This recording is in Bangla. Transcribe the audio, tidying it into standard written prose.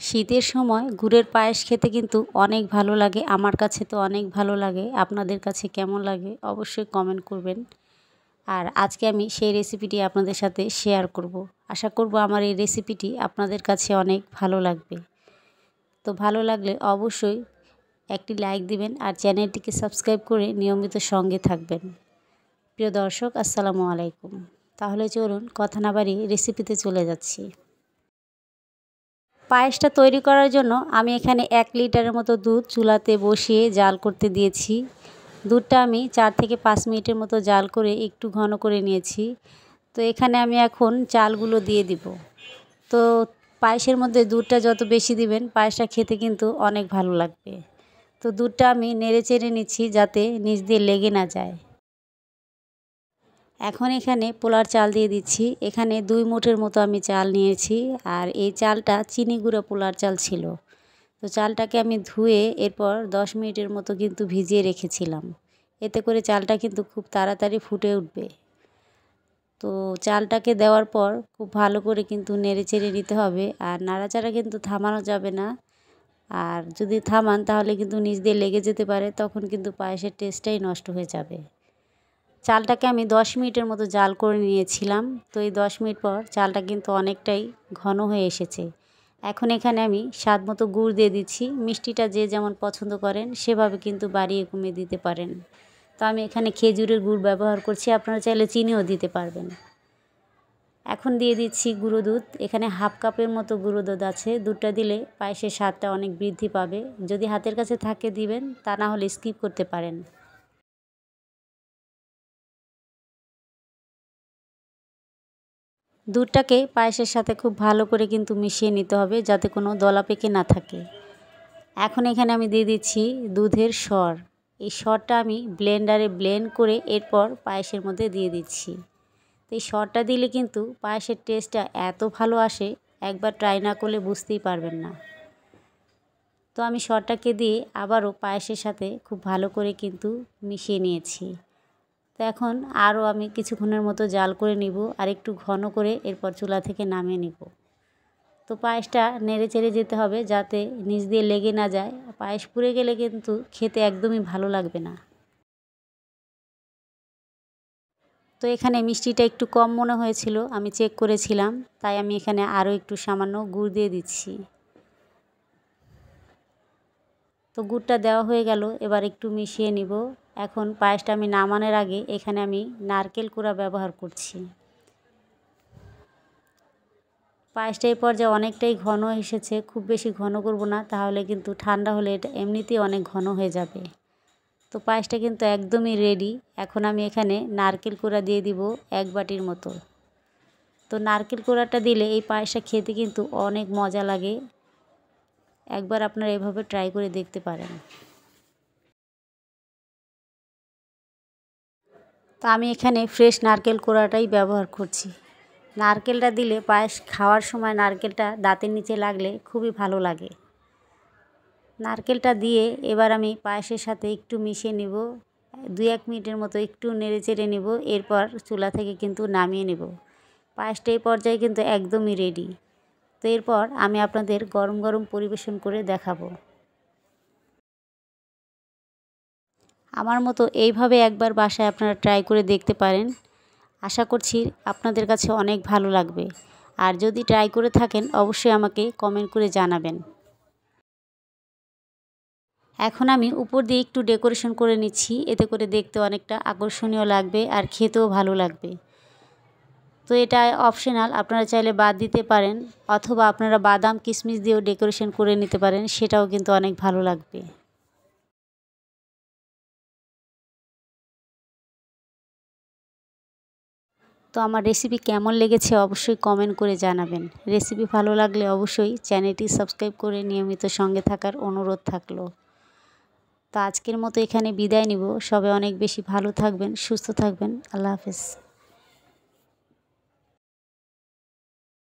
শীতের সময় গুড়ের পায়েস খেতে কিন্তু অনেক ভালো লাগে। আমার কাছে তো অনেক ভালো লাগে। আপনাদের কাছে কেমন লাগে অবশ্যই কমেন্ট করবেন। আর আজকে আমি সেই রেসিপিটি আপনাদের সাথে শেয়ার করব। আশা করব আমার এই রেসিপিটি আপনাদের কাছে অনেক ভালো লাগবে। তো ভালো লাগলে অবশ্যই একটি লাইক দিবেন আর চ্যানেলটিকে সাবস্ক্রাইব করে নিয়মিত সঙ্গে থাকবেন। প্রিয় দর্শক, আসসালামু আলাইকুম। তাহলে চলুন কথা না বাড়িয়ে রেসিপিতে চলে যাচ্ছি। পায়েসটা তৈরি করার জন্য আমি এখানে 1 লিটারের মতো দুধ চুলাতে বসিয়ে জাল করতে দিয়েছি। দুধটা আমি 4 থেকে 5 মিনিটের মতো জাল করে একটু ঘন করে নিয়েছি। তো এখানে আমি এখন চালগুলো দিয়ে দিব। তো পায়েসের মধ্যে দুধটা যত বেশি দিবেন পায়েসটা খেতে কিন্তু অনেক ভালো লাগবে। তো দুধটা আমি নেড়ে চেড়ে নিচ্ছি যাতে নিচ দিয়ে লেগে না যায়। এখন এখানে পোলার চাল দিয়ে দিচ্ছি। এখানে 2 মুঠের মতো আমি চাল নিয়েছি আর এই চালটা চিনি গুঁড়া পোলার চাল ছিল। তো চালটাকে আমি ধুয়ে এরপর 10 মিনিটের মতো কিন্তু ভিজিয়ে রেখেছিলাম। এতে করে চালটা কিন্তু খুব তাড়াতাড়ি ফুটে উঠবে। তো চালটাকে দেওয়ার পর খুব ভালো করে কিন্তু নেড়েচেড়ে নিতে হবে আর নাড়াচাড়া কিন্তু থামানো যাবে না। আর যদি থামান তাহলে কিন্তু নিচ দিয়ে লেগে যেতে পারে, তখন কিন্তু পায়েসের টেস্টটাই নষ্ট হয়ে যাবে। চালটাকে আমি 10 মিনিটের মতো জাল করে নিয়েছিলাম। তো এই 10 মিনিট পর চালটা কিন্তু অনেকটাই ঘন হয়ে এসেছে। এখন এখানে আমি স্বাদ মতো গুড় দিয়ে দিচ্ছি। মিষ্টিটা যে যেমন পছন্দ করেন সেভাবে কিন্তু বাড়িয়ে কমিয়ে দিতে পারেন। তো আমি এখানে খেজুরের গুড় ব্যবহার করছি, আপনারা চাইলে চিনিও দিতে পারবেন। এখন দিয়ে দিচ্ছি গুঁড়ো দুধ। এখানে হাফ কাপের মতো গুঁড়ো দুধ আছে। দুধটা দিলে পায়েসের স্বাদটা অনেক বৃদ্ধি পাবে। যদি হাতের কাছে থাকে দিবেন, তা না হলে স্কিপ করতে পারেন। দুধটাকে পায়েসের সাথে খুব ভালো করে কিন্তু মিশিয়ে নিতে হবে যাতে কোনো দলা পেকে না থাকে। এখন এখানে আমি দিয়ে দিচ্ছি দুধের সর। এই সরটা আমি ব্লেন্ডারে ব্লেন্ড করে এরপর পায়েসের মধ্যে দিয়ে দিচ্ছি। তো এই সরটা দিলে কিন্তু পায়েসের টেস্টটা এত ভালো আসে, একবার ট্রাই না করলে বুঝতেই পারবেন না। তো আমি সরটাকে দিয়ে আবারও পায়েসের সাথে খুব ভালো করে কিন্তু মিশিয়ে নিয়েছি। তো এখন আরও আমি কিছুক্ষণের মতো জাল করে নিব আর একটু ঘন করে এরপর চুলা থেকে নামিয়ে নিব। তো পায়েসটা নেড়ে চেড়ে যেতে হবে যাতে নিচ দিয়ে লেগে না যায়। পায়েস পুড়ে গেলে কিন্তু খেতে একদমই ভালো লাগবে না। তো এখানে মিষ্টিটা একটু কম মনে হয়েছিল, আমি চেক করেছিলাম, তাই আমি এখানে আরও একটু সামান্য গুড় দিয়ে দিচ্ছি। তো গুড়টা দেওয়া হয়ে গেল, এবার একটু মিশিয়ে নিব। এখন পায়েসটা আমি নামানোর আগে এখানে আমি নারকেল কোড়া ব্যবহার করছি। পায়েসটা এই পর্যায়ে অনেকটাই ঘন এসেছে, খুব বেশি ঘন করব না, তাহলে কিন্তু ঠান্ডা হলে এটা এমনিতেই অনেক ঘন হয়ে যাবে। তো পায়েসটা কিন্তু একদমই রেডি। এখন আমি এখানে নারকেল কোড়া দিয়ে দিব 1 বাটির মতো। তো নারকেল কোড়াটা দিলে এই পায়েসটা খেতে কিন্তু অনেক মজা লাগে। একবার আপনারা এভাবে ট্রাই করে দেখতে পারেন। তো আমি এখানে ফ্রেশ নারকেল কোড়াটাই ব্যবহার করছি। নারকেলটা দিলে পায়েস খাওয়ার সময় নারকেলটা দাঁতের নিচে লাগলে খুবই ভালো লাগে। নারকেলটা দিয়ে এবার আমি পায়েসের সাথে একটু মিশিয়ে নিব। 2-1 মিনিটের মতো একটু নেড়ে চেড়ে নিব, এরপর চুলা থেকে কিন্তু নামিয়ে নেব। পায়েসটা এই পর্যায়ে কিন্তু একদমই রেডি। তো এরপর আমি আপনাদের গরম গরম পরিবেশন করে দেখাবো। আমার মতো এইভাবে একবার বাসায় আপনারা ট্রাই করে দেখতে পারেন। আশা করছি আপনাদের কাছে অনেক ভালো লাগবে। আর যদি ট্রাই করে থাকেন অবশ্যই আমাকে কমেন্ট করে জানাবেন। এখন আমি উপর দিয়ে একটু ডেকোরেশন করে নিচ্ছি, এতে করে দেখতে অনেকটা আকর্ষণীয় লাগবে আর খেতেও ভালো লাগবে। তো এটা অপশনাল, আপনারা চাইলে বাদ দিতে পারেন, অথবা আপনারা বাদাম কিশমিশ দিয়েও ডেকোরেশন করে নিতে পারেন, সেটাও কিন্তু অনেক ভালো লাগবে। তো আমার রেসিপি কেমন লেগেছে অবশ্যই কমেন্ট করে জানাবেন। রেসিপি ভালো লাগলে অবশ্যই চ্যানেলটি সাবস্ক্রাইব করে নিয়মিত সঙ্গে থাকার অনুরোধ থাকলো। তো আজকের মতো এখানে বিদায় নিব। সবাই অনেক বেশি ভালো থাকবেন, সুস্থ থাকবেন। আল্লাহ হাফেজ।